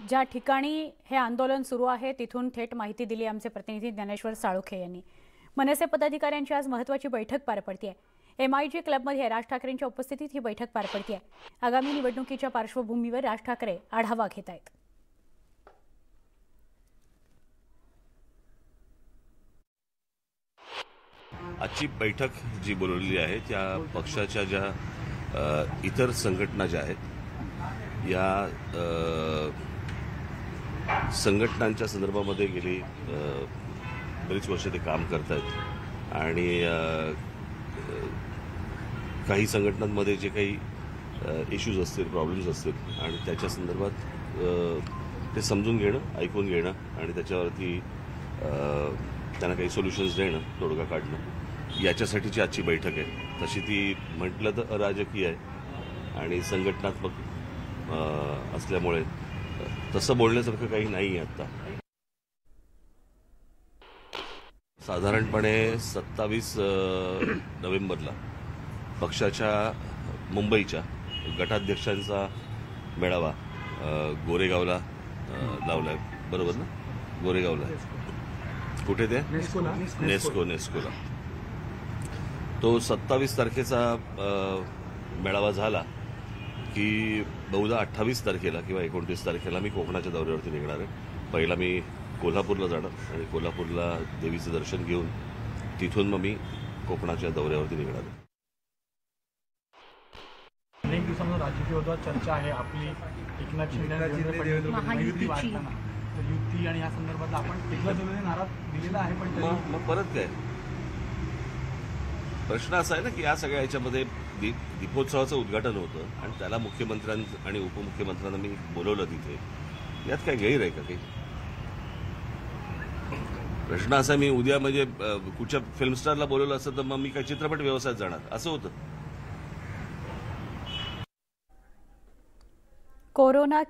ज्या ठिकाणी हे आंदोलन सुरू आहे तिथून थेट माहिती दिली आमचे प्रतिनिधी ज्ञानेश्वर साळुखे यांनी। मनसे पदाधिकाऱ्यांची आज महत्त्वाची बैठक पार पडते। MIG क्लबमध्ये राज ठाकरेंच्या उपस्थितीत ही बैठक पार पडते। आगामी निवडणुकीच्या पार्श्वभूमीवर राज ठाकरे आढावा घेत आहेत। आजची बैठक जी बोलवलेली आहे त्या पक्षाच्या ज्या इतर संघटना ज्या आहेत या संघटनांच्या संदर्भामध्ये गेली बरीच वर्ष ते काम करत आहेत आणि काही संघटनांमध्ये जे काही इश्यूज असतील, प्रॉब्लेम्स असतील आणि त्याच्या संदर्भात ते समजून घेणं, ऐकून घेणं आणि त्याच्यावरती त्यांना काही सोल्युशन्स देणं, तोडगा काढणं, याच्यासाठीची आजची बैठक आहे। तशी ती म्हटलं तर अराजकीय आहे आणि संघटनात्मक असल्यामुळे तसं बोलण्यासारखं काही नाही आहे। आता साधारणपणे 27 नोव्हेंबरला पक्षाच्या मुंबईच्या गटाध्यक्षांचा मेळावा गोरेगावला लावलाय, बरोबर ना? गोरेगावला कुठे ते नेस्कोला तो 27 तारखेचा मेळावा झाला की बहुधा 28 तारखेला किंवा 29 तारखेला मी कोकणाच्या दौऱ्यावरती निघणार आहे। पहिला मी कोल्हापूरला जाणार आणि कोल्हापूरला देवीचं दर्शन घेऊन तिथून मग मी कोकणाच्या दौऱ्यावरती निघणार आहे। अनेक दिवसांपासून राजकीय विरोधात चर्चा आहे आपली एकनाथ शिंदे महायुतीची युती आणि या संदर्भात आपण एकनाथ नारा दिलेला आहे, पण मग परत काय प्रश्न असा आहे ना की या सगळ्या याच्यामध्ये दीपोत्सवाचं उद्घाटन होतं आणि त्याला मुख्यमंत्र्यांना आणि उपमुख्यमंत्र्यांना मी बोलवलं तिथे, यात काय गैर आहे का काही? प्रश्न असा मी उद्या म्हणजे कुठच्या फिल्म स्टारला बोलवलं असतं तर मग मी काय चित्रपट व्यवसायात जाणार असं होतं? कोरोना